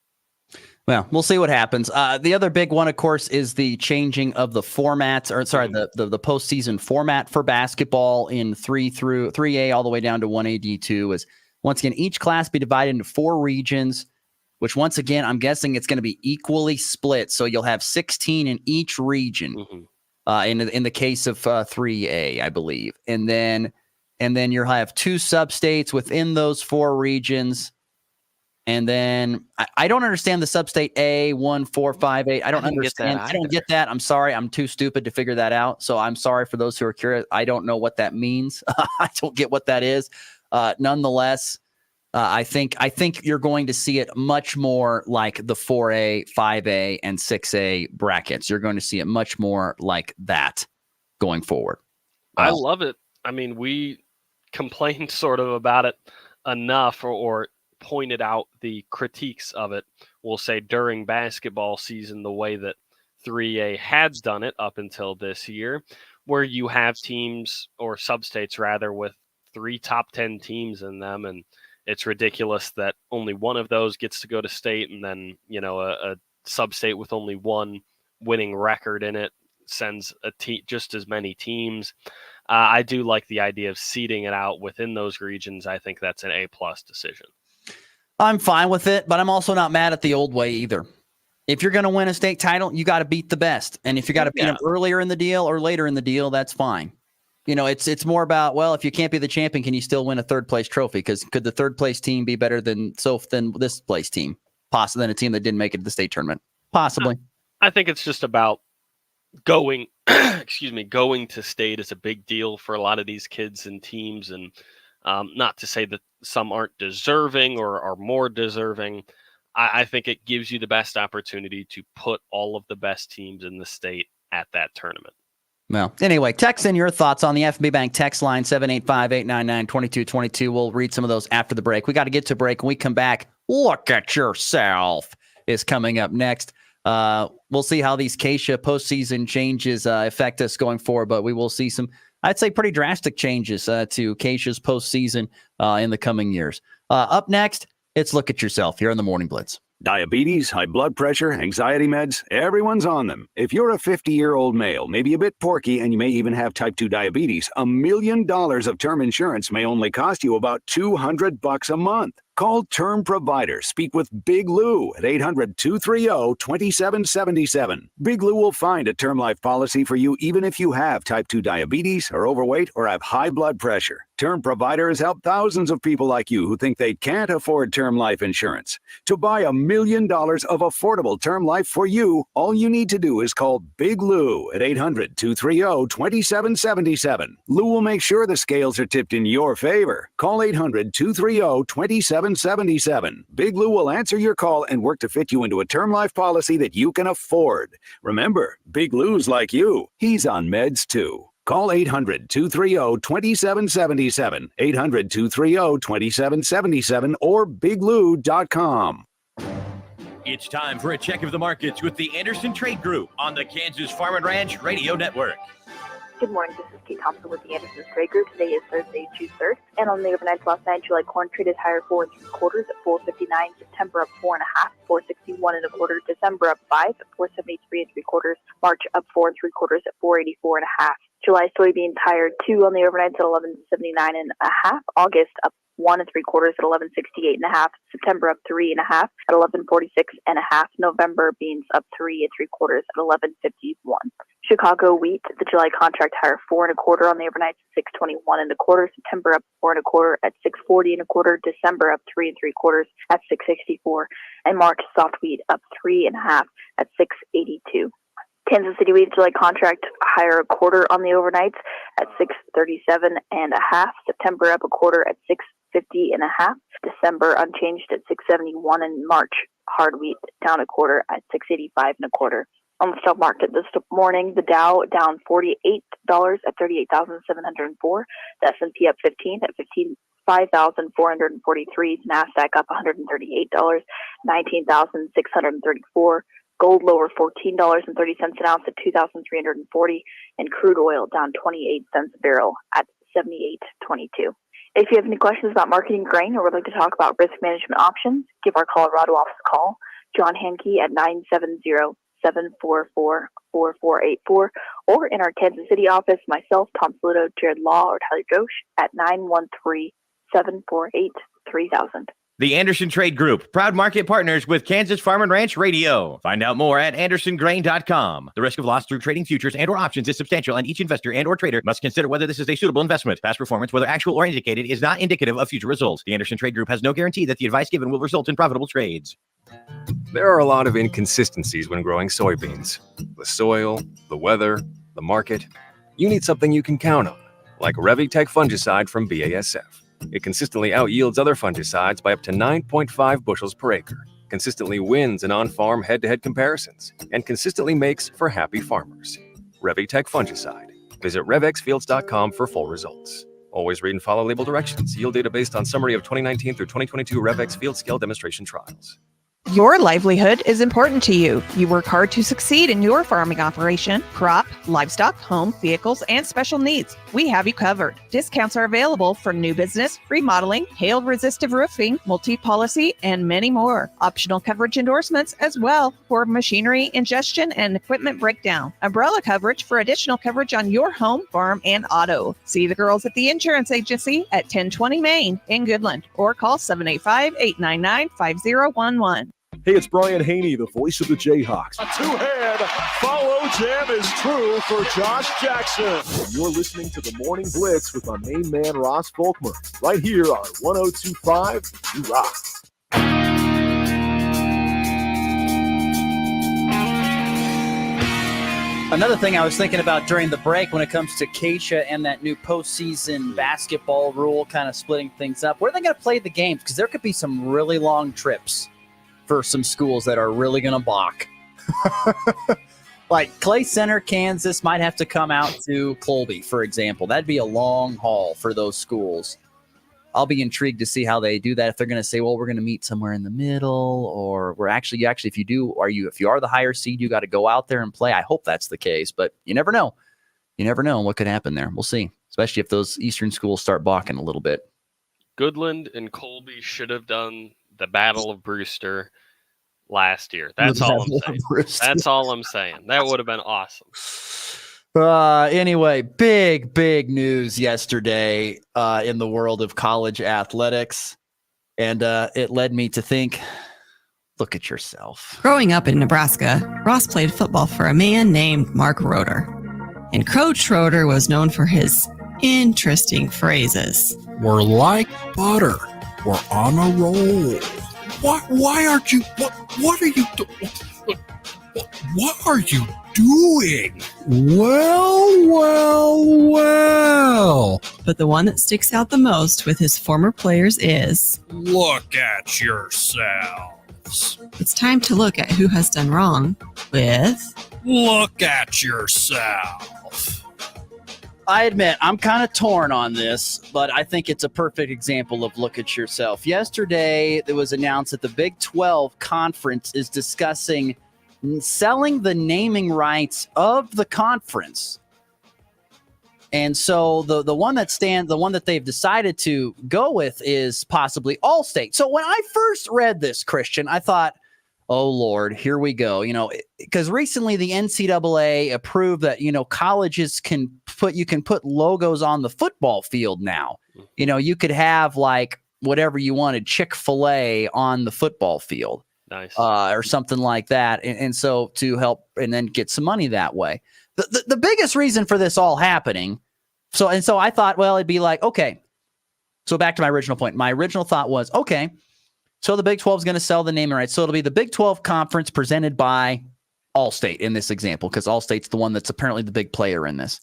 Well, we'll see what happens. The other big one, of course, is the changing of the formats, the postseason format for basketball in 3A all the way down to 1A D2. Is once again each class be divided into 4 regions, which once again I'm guessing it's going to be equally split. So you'll have 16 in each region. In the case of 3A, I believe, and then you'll have 2 sub-states within those 4 regions. And then I don't understand the sub-state A, 1, 4, 5, 8. I don't understand. I don't get that. I'm sorry. I'm too stupid to figure that out. So I'm sorry for those who are curious. I don't know what that means. I don't get what that is. Nonetheless, I think you're going to see it much more like the 4A, 5A, and 6A brackets. You're going to see it much more like that going forward. I love it. I mean, we complained sort of about it enough or pointed out the critiques of it, we'll say, during basketball season, the way that 3A had done it up until this year, where you have teams or sub-states rather with 3 top 10 teams in them. And it's ridiculous that only one of those gets to go to state. And then, a sub-state with only 1 winning record in it sends just as many teams. I do like the idea of seeding it out within those regions. I think that's an A+ decision. I'm fine with it, but I'm also not mad at the old way either. If you're going to win a state title, you got to beat the best. And if you got to beat them earlier in the deal or later in the deal, that's fine. It's more about, well, if you can't be the champion, can you still win a 3rd place trophy? Because could the 3rd place team be better than this place team? Possibly than a team that didn't make it to the state tournament. Possibly. I think it's just about going to state is a big deal for a lot of these kids and teams. And not to say that some aren't deserving or are more deserving. I think it gives you the best opportunity to put all of the best teams in the state at that tournament. Well, anyway, text in your thoughts on the FB Bank text line, 785-899-2222. We'll read some of those after the break. We got to get to break. When we come back, Look at Yourself is coming up next. We'll see how these Keisha postseason changes affect us going forward, but we will see some, I'd say, pretty drastic changes to Keisha's postseason in the coming years. Up next, it's Look at Yourself here on the Morning Blitz. Diabetes, high blood pressure, anxiety meds, everyone's on them. If you're a 50-year-old male, maybe a bit porky, and you may even have type 2 diabetes, $1 million of term insurance may only cost you about $200 a month. Call Term Provider. Speak with Big Lou at 800-230-2777. Big Lou will find a term life policy for you even if you have type 2 diabetes, are overweight, or have high blood pressure. Term Provider has helped thousands of people like you who think they can't afford term life insurance. To buy $1 million of affordable term life for you, all you need to do is call Big Lou at 800-230-2777. Lou will make sure the scales are tipped in your favor. Call 800-230-2777. Big Lou will answer your call and work to fit you into a term life policy that you can afford. Remember, Big Lou's like you. He's on meds too. Call 800-230-2777, 800-230-2777, or biglou.com. It's time for a check of the markets with the Anderson Trade Group on the Kansas Farm and Ranch Radio Network. Good morning, this is Kate Thompson with the Anderson Trade Group. Today is Thursday, June 3rd, and on the overnights last night, July corn traded higher 4 3/4 at 4.59, September up 4 1/2, 4.61 1/4, December up 5 at 4.73 3/4, March up 4 3/4 at 4.84 1/2. July soybeans higher 2 on the overnights at 11.79 1/2, August up 1 3/4 at 11.68 1/2, September up 3 1/2 at 11.46 1/2, November beans up 3 3/4 at 11.51. Chicago wheat, the July contract higher 4 1/4 on the overnights at 6.21 1/4, September up 4 1/4 at 6.40 1/4, December up 3 3/4 at 6.64, and March soft wheat up 3 1/2 at 6.82. Kansas City wheat July contract higher 1/4 on the overnights at 6.37 1/2, September up 1/4 at 6.50 1/2, December unchanged at 6.71, and March hard wheat down 1/4 at 6.85 1/4. On the stock market this morning, the Dow down $48 at 38,704, the S&P up 15 at 5,443, NASDAQ up $138, 19,634. Gold lower $14.30 an ounce at 2,340, and crude oil down 28 cents a barrel at 78.22. If you have any questions about marketing grain or would like to talk about risk management options, give our Colorado office a call. John Hankey at 970-744-4484, or in our Kansas City office, myself, Tom Saluto, Jared Law, or Tyler Josh at 913-748-3000. The Anderson Trade Group, proud market partners with Kansas Farm and Ranch Radio. Find out more at andersongrain.com. The risk of loss through trading futures and or options is substantial, and each investor and or trader must consider whether this is a suitable investment. Past performance, whether actual or indicated, is not indicative of future results. The Anderson Trade Group has no guarantee that the advice given will result in profitable trades. There are a lot of inconsistencies when growing soybeans. The soil, the weather, the market. You need something you can count on, like Revitech fungicide from BASF. It consistently outyields other fungicides by up to 9.5 bushels per acre, consistently wins in on-farm head-to-head comparisons, and consistently makes for happy farmers. Revitech fungicide. Visit revxfields.com for full results. Always read and follow label directions. Yield data based on summary of 2019 through 2022 Revex field scale demonstration trials. Your livelihood is important to you. You work hard to succeed in your farming operation, crop, livestock, home, vehicles, and special needs. We have you covered. Discounts are available for new business, remodeling, hail-resistive roofing, multi-policy, and many more. Optional coverage endorsements as well for machinery, ingestion, and equipment breakdown. Umbrella coverage for additional coverage on your home, farm, and auto. See the girls at the insurance agency at 1020 Main in Goodland, or call 785-899-5011. Hey, it's Brian Haney, the voice of the Jayhawks. A two-hand follow jam is true for Josh Jackson. You're listening to the Morning Blitz with our main man, Ross Volkmer, right here on 102.5 You Rock. Another thing I was thinking about during the break when it comes to Keisha and that new postseason basketball rule kind of splitting things up, where are they going to play the games? Because there could be some really long trips for some schools that are really going to balk. Like Clay Center, Kansas might have to come out to Colby, for example. That'd be a long haul for those schools. I'll be intrigued to see how they do that. If they're going to say, well, we're going to meet somewhere in the middle, or we're actually, if you are the higher seed, you got to go out there and play. I hope that's the case, but you never know. You never know what could happen there. We'll see, especially if those Eastern schools start balking a little bit. Goodland and Colby should have done the Battle of Brewster last year. That's all I'm saying. That's all I'm saying. That would have been awesome. Anyway, big news yesterday in the world of college athletics. And it led me to think, look at yourself. Growing up in Nebraska, Ross played football for a man named Mark Roeder. And Coach Roeder was known for his interesting phrases. We're like butter. We're on a roll. Why aren't you? What are you doing? What are you doing? Well. But the one that sticks out the most with his former players is, Look at yourselves. it's time to look at who has done wrong with, Look at yourself. I admit I'm kind of torn on this, but I think it's a perfect example of look at yourself. Yesterday, it was announced that the Big 12 Conference is discussing selling the naming rights of the conference. And so the one that they've decided to go with is possibly All-State. So when I first read this, Christian, I thought, oh Lord, here we go. Because recently the NCAA approved that, colleges can put logos on the football field now. You could have like whatever you wanted, Chick-fil-A on the football field. Nice. Or something like that. And so to help and then get some money that way. The biggest reason for this all happening. So I thought, well, it'd be like, okay. So back to my original point. My original thought was, okay, so the Big 12 is going to sell the naming rights. So it'll be the Big 12 Conference presented by All-State in this example, because All-State's the one that's apparently the big player in this.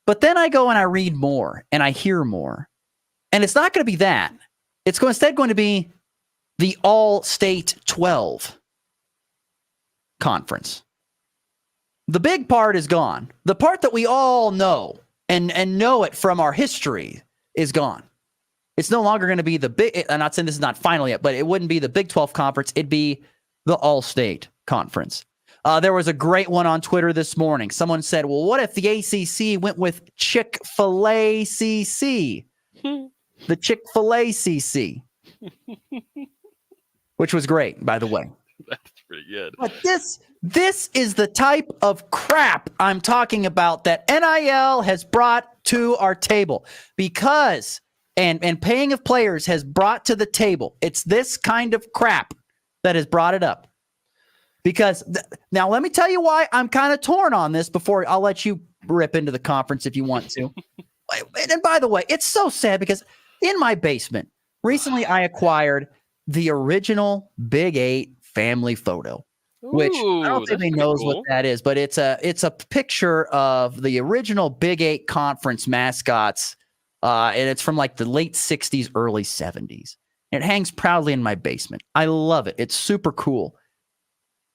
But then I go and I read more and I hear more. And it's not going to be that. It's instead going to be the All-State 12 Conference. The big part is gone. The part that we all know and know it from our history is gone. It's no longer going to be the big, I'm not saying this is not final yet, but it wouldn't be the Big 12 Conference. It'd be the All-State Conference. There was a great one on Twitter this morning. Someone said, well, what if the ACC went with Chick-fil-A CC? The Chick-fil-A CC. Which was great, by the way. That's pretty good. But this is the type of crap I'm talking about that NIL has brought to our table, because and paying of players has brought to the table. It's this kind of crap that has brought it up. Because now let me tell you why I'm kind of torn on this before I'll let you rip into the conference if you want to. And by the way, it's so sad because in my basement, recently I acquired the original Big 8 family photo, which I don't know if anybody knows what that is, but it's a picture of the original Big 8 conference mascots, and it's from like the late 60s, early 70s. It hangs proudly in my basement. I love it. It's super cool.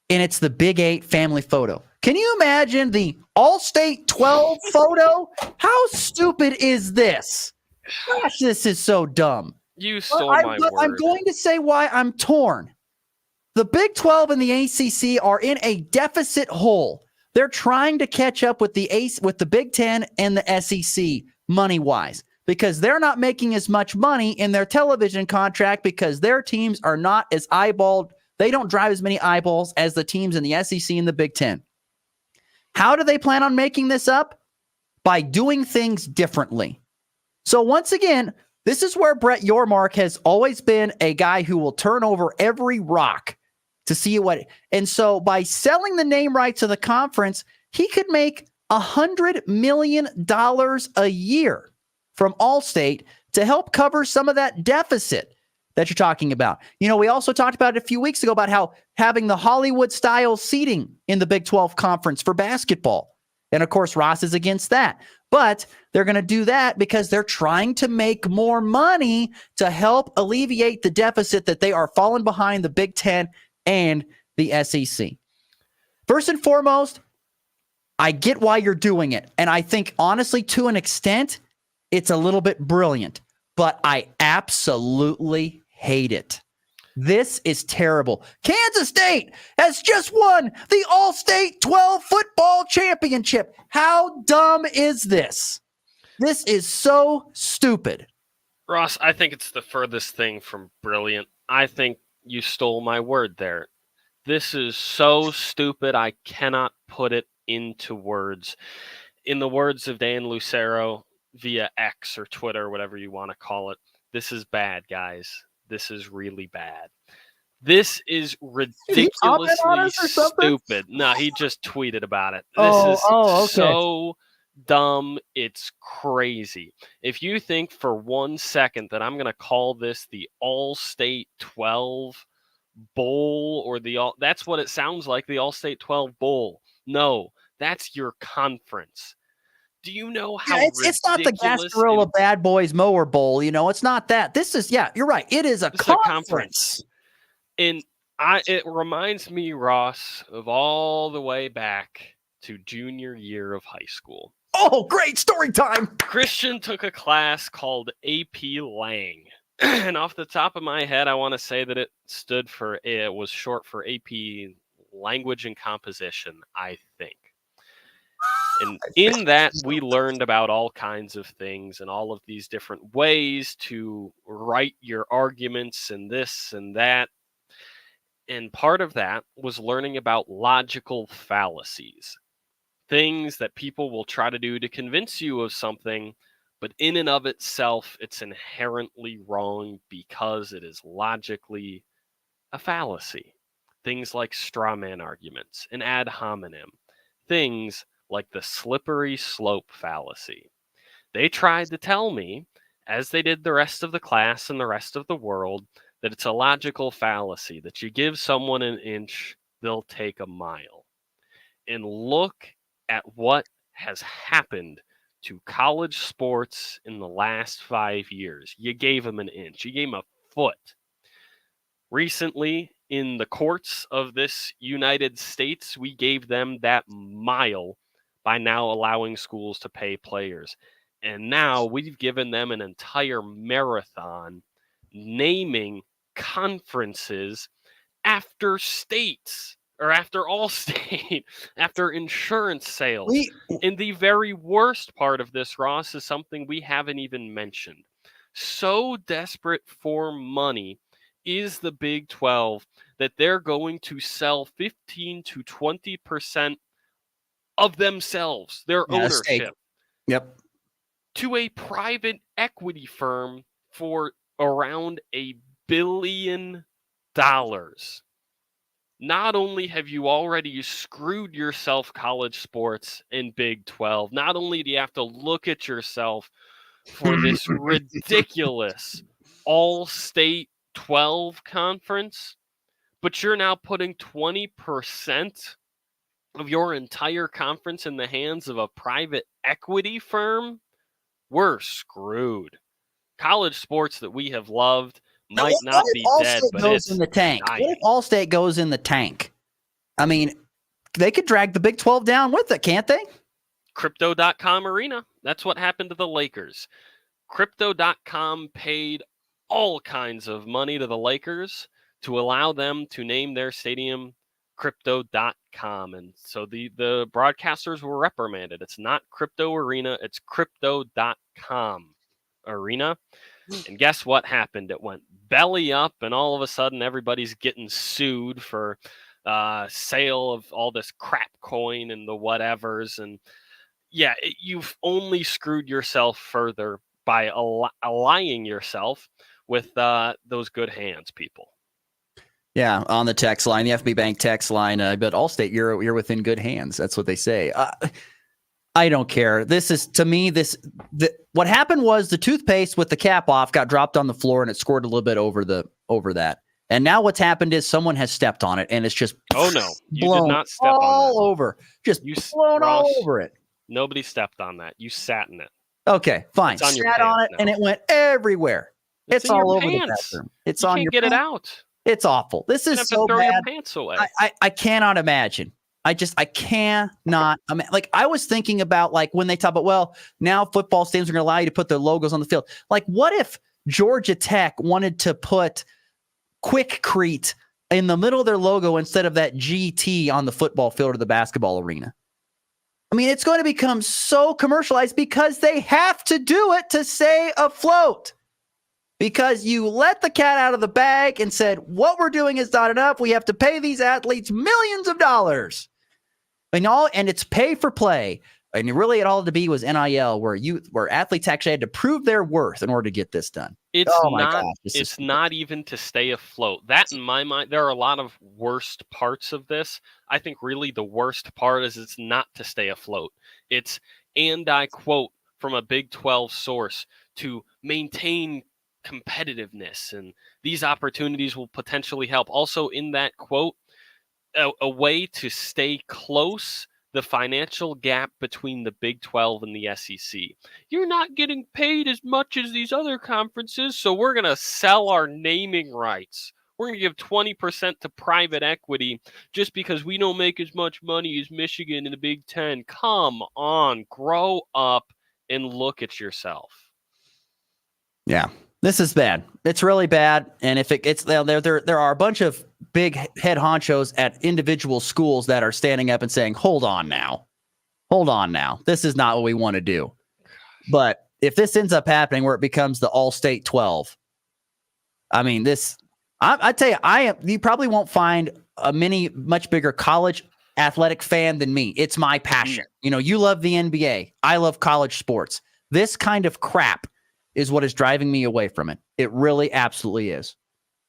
And it's the Big 8 family photo. Can you imagine the All-State 12 photo? How stupid is this? Gosh, this is so dumb. You stole my word. I'm going to say why I'm torn. The Big 12 and the ACC are in a deficit hole. They're trying to catch up with the Big 10 and the SEC money-wise, because they're not making as much money in their television contract because their teams are not as eyeballed. They don't drive as many eyeballs as the teams in the SEC and the Big 10. How do they plan on making this up? By doing things differently. So once again, this is where Brett Yormark has always been a guy who will turn over every rock to see what. And so by selling the name rights of the conference, he could make $100 million a year from All-State to help cover some of that deficit that you're talking about. We also talked about it a few weeks ago about how having the Hollywood-style seating in the Big 12 Conference for basketball. And, of course, Ross is against that. But they're going to do that because they're trying to make more money to help alleviate the deficit that they are falling behind the Big 10 and the SEC. First and foremost, I get why you're doing it. And I think, honestly, to an extent, it's a little bit brilliant. But I absolutely hate it. This is terrible. Kansas State has just won the All-State 12 football championship. How dumb is this? This is so stupid. Ross, I think it's the furthest thing from brilliant. I think you stole my word there. This is so stupid, I cannot put it into words. In the words of Dan Lucero via X or Twitter, whatever you want to call it, this is bad, guys. this is really bad. This is ridiculously stupid. No, he just tweeted about it. This is okay. so dumb. It's crazy. If you think for 1 second that I'm going to call this the All-State 12 Bowl or that's what it sounds like, the All-State 12 Bowl. No, that's your conference. Do you know how it's not the Gasparilla Bad Boys Mower Bowl, it's not that. This is, you're right. It is a conference. And it reminds me, Ross, of all the way back to junior year of high school. Oh, great story time. Christian took a class called AP Lang. And off the top of my head, I want to say that it was short for AP Language and Composition, I think. And in that, we learned about all kinds of things and all of these different ways to write your arguments and this and that. And part of that was learning about logical fallacies, things that people will try to do to convince you of something, but in and of itself, it's inherently wrong because it is logically a fallacy. Things like straw man arguments and ad hominem, things like the slippery slope fallacy. They tried to tell me, as they did the rest of the class and the rest of the world, that it's a logical fallacy, that you give someone an inch, they'll take a mile. And look at what has happened to college sports in the last 5 years. You gave them an inch. You gave them a foot. Recently, in the courts of this United States, we gave them that mile by now allowing schools to pay players. And now we've given them an entire marathon naming conferences after states or after all state, after insurance sales. And the very worst part of this, Ross, is something we haven't even mentioned. So desperate for money is the Big 12 that they're going to sell 15 to 20% of themselves, their ownership, to a private equity firm for around $1 billion. Not only have you already screwed yourself, college sports and Big 12, not only do you have to look at yourself for this ridiculous all-state 12 conference, but you're now putting 20% of your entire conference in the hands of a private equity firm. We're screwed. College sports that we have loved might not be dead, but it's in the tank. dying. What if All-State goes in the tank? I mean, they could drag the Big 12 down with it, can't they? Crypto.com arena. That's what happened to the Lakers. Crypto.com paid all kinds of money to the Lakers to allow them to name their stadium Crypto.com. And so the broadcasters were reprimanded. It's not Crypto Arena, it's Crypto.com arena. And guess what happened? It went belly up, and all of a sudden everybody's getting sued for sale of all this crap coin and the whatevers. And yeah, you've only screwed yourself further by allying yourself with those good hands, people. Yeah, on the text line, the FB Bank text line, but Allstate, you're within good hands. That's what they say. I don't care. This is, to me, what happened was the toothpaste with the cap off got dropped on the floor and it scored a little bit over that. And now what's happened is someone has stepped on it and it's just you did not step on that. All over. Just blown all over it. Nobody stepped on that. You sat in it. Okay, fine. It's on your sat on it now. and it went everywhere. It's all over the bathroom. It's you on can't your get it pants. out. It's awful. This is so throw bad. Your pants away. I cannot imagine. I cannot. I mean, like, I was thinking about, like, when they talk about, well, now football stadiums are going to allow you to put their logos on the field. Like, what if Georgia Tech wanted to put Quickcrete in the middle of their logo instead of that GT on the football field or the basketball arena? I mean, it's going to become so commercialized because they have to do it to stay afloat. Because you let the cat out of the bag and said, what we're doing is not enough. We have to pay these athletes millions of dollars. And it's pay for play. And really, it all had to be was NIL, where athletes actually had to prove their worth in order to get this done. It's gosh, it's not even to stay afloat. That, in my mind, there are a lot of worst parts of this. I think really the worst part is it's not to stay afloat. It's, and I quote from a Big 12 source, to maintain competitiveness, and these opportunities will potentially help. Also in that quote, a way to stay close the financial gap between the Big 12 and the SEC. You're not getting paid as much as these other conferences, so we're going to sell our naming rights. We're going to give 20% to private equity just because we don't make as much money as Michigan in the Big 10. Come on, grow up and look at yourself. Yeah, this is bad. It's really bad. And if it gets there are a bunch of big head honchos at individual schools that are standing up and saying, hold on now. This is not what we want to do. But if this ends up happening where it becomes the all-state 12, I mean, I tell you, you probably won't find a much bigger college athletic fan than me. It's my passion. You love the NBA. I love college sports. This kind of crap is what is driving me away from it. It really absolutely is.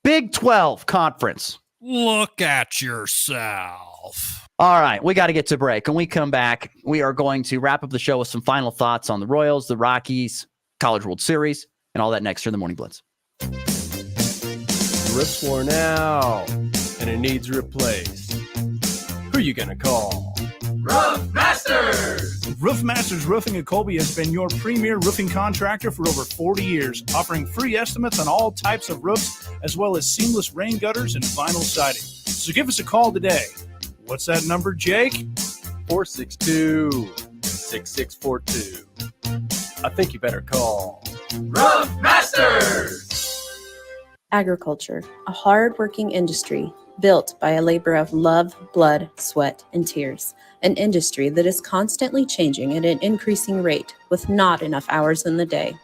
Big 12 conference. Look at yourself. All right, we got to get to break. When we come back, we are going to wrap up the show with some final thoughts on the Royals, the Rockies, College World Series, and all that next here in the Morning Blitz. The roof's worn out, and it needs replaced. Who you gonna call? Roof Masters! Roof Masters Roofing at Colby has been your premier roofing contractor for over 40 years, offering free estimates on all types of roofs, as well as seamless rain gutters and vinyl siding. So give us a call today. What's that number, Jake? 462-6642. I think you better call Roof Masters! Agriculture, a hard-working industry built by a labor of love, blood, sweat, and tears. An industry that is constantly changing at an increasing rate with not enough hours in the day.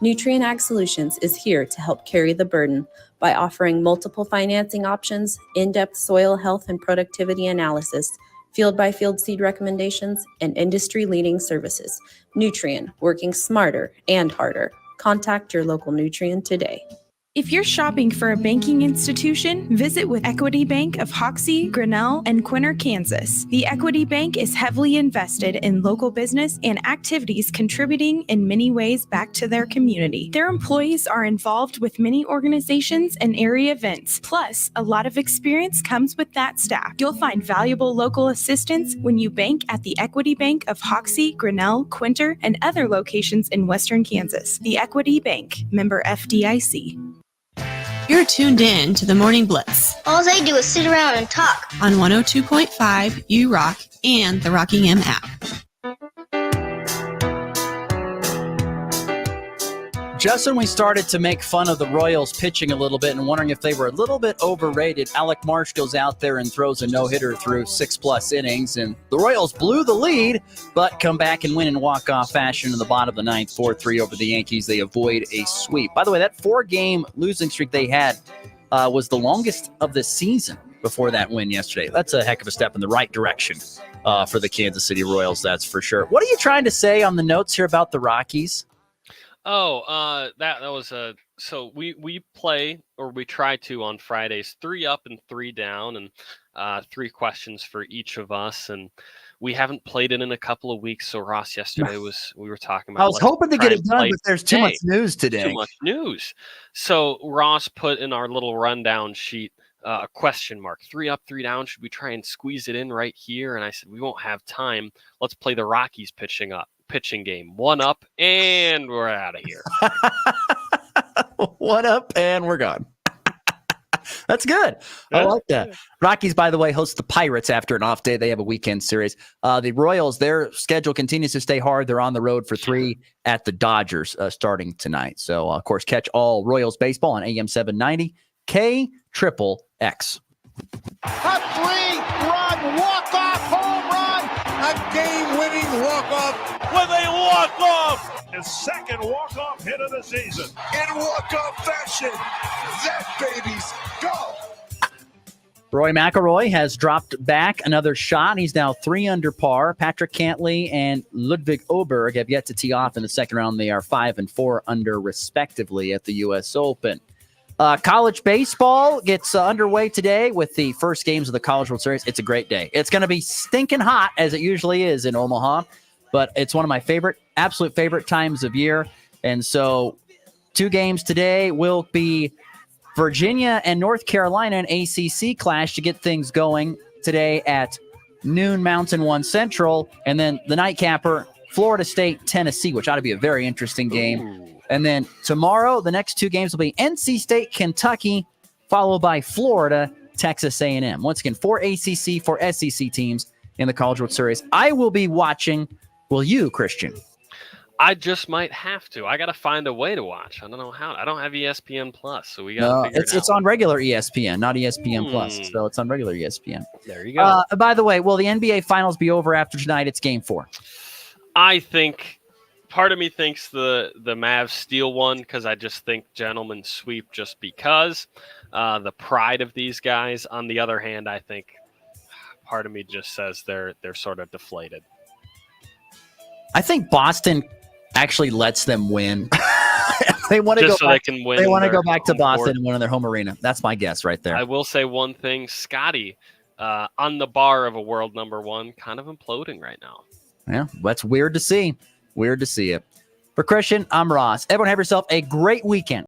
Nutrien Ag Solutions is here to help carry the burden by offering multiple financing options, in-depth soil health and productivity analysis, field-by-field seed recommendations, and industry-leading services. Nutrien, working smarter and harder. Contact your local Nutrien today. If you're shopping for a banking institution, visit with Equity Bank of Hoxie, Grinnell, and Quinter, Kansas. The Equity Bank is heavily invested in local business and activities contributing in many ways back to their community. Their employees are involved with many organizations and area events. Plus, a lot of experience comes with that staff. You'll find valuable local assistance when you bank at the Equity Bank of Hoxie, Grinnell, Quinter, and other locations in Western Kansas. The Equity Bank, member FDIC. You're tuned in to the Morning Blitz. All they do is sit around and talk. On 102.5 U-Rock and the Rocking M app. Just when we started to make fun of the Royals pitching a little bit and wondering if they were a little bit overrated, Alec Marsh goes out there and throws a no-hitter through 6+ innings, and the Royals blew the lead, but come back and win in walk-off fashion in the bottom of the ninth, 4-3 over the Yankees. They avoid a sweep. By the way, that 4-game losing streak they had was the longest of the season before that win yesterday. That's a heck of a step in the right direction for the Kansas City Royals, that's for sure. What are you trying to say on the notes here about the Rockies? Oh, that was so we play, or we try to on Fridays, 3 up and 3 down, and 3 questions for each of us, and we haven't played it in a couple of weeks. So Ross, yesterday we were talking about. I was hoping to get it done, but there's too much news today. Too much news. So Ross put in our little rundown sheet a question mark: 3 up, 3 down. Should we try and squeeze it in right here? And I said we won't have time. Let's play the Rockies pitching game. 1 up, and we're out of here. 1 up, and we're gone. That's good. I like that. Rockies, by the way, host the Pirates after an off day. They have a weekend series. The Royals, their schedule continues to stay hard. They're on the road for 3 at the Dodgers starting tonight. So, of course, catch all Royals baseball on AM 790 KXXX. A 3-run walk-off home run, a game-winning walk-off with a walk-off. His second walk-off hit of the season. In walk-off fashion, that baby's go. Roy McIlroy has dropped back another shot. He's now 3 under par. Patrick Cantley and Ludwig Oberg have yet to tee off in the second round. They are 5 and 4 under, respectively, at the U.S. Open. College baseball gets underway today with the first games of the College World Series. It's a great day. It's going to be stinking hot, as it usually is in Omaha, but it's one of my absolute favorite times of year. And so 2 games today will be Virginia and North Carolina, an ACC clash to get things going today at noon Mountain 1 Central. And then the nightcapper, Florida State, Tennessee, which ought to be a very interesting game. Ooh. And then tomorrow, the next 2 games will be NC State, Kentucky, followed by Florida, Texas A&M. Once again, 4 ACC, 4 SEC teams in the College World Series. I will be watching. Will you, Christian? I just might have to. I got to find a way to watch. I don't know how. I don't have ESPN Plus, so we got to figure it out. It's on regular ESPN, not ESPN Plus. So it's on regular ESPN. There you go. By the way, will the NBA Finals be over after tonight? It's Game 4. I think part of me thinks the Mavs steal one because I just think gentlemen sweep just because the pride of these guys. On the other hand, I think part of me just says they're sort of deflated. I think Boston actually lets them win. They want to go so back, they can win. They want to go back to Boston and win in their home arena. That's my guess right there. I will say one thing, Scotty, on the bar of a world number 1, kind of imploding right now. Yeah, that's weird to see. Weird to see it. For Christian, I'm Ross. Everyone have yourself a great weekend.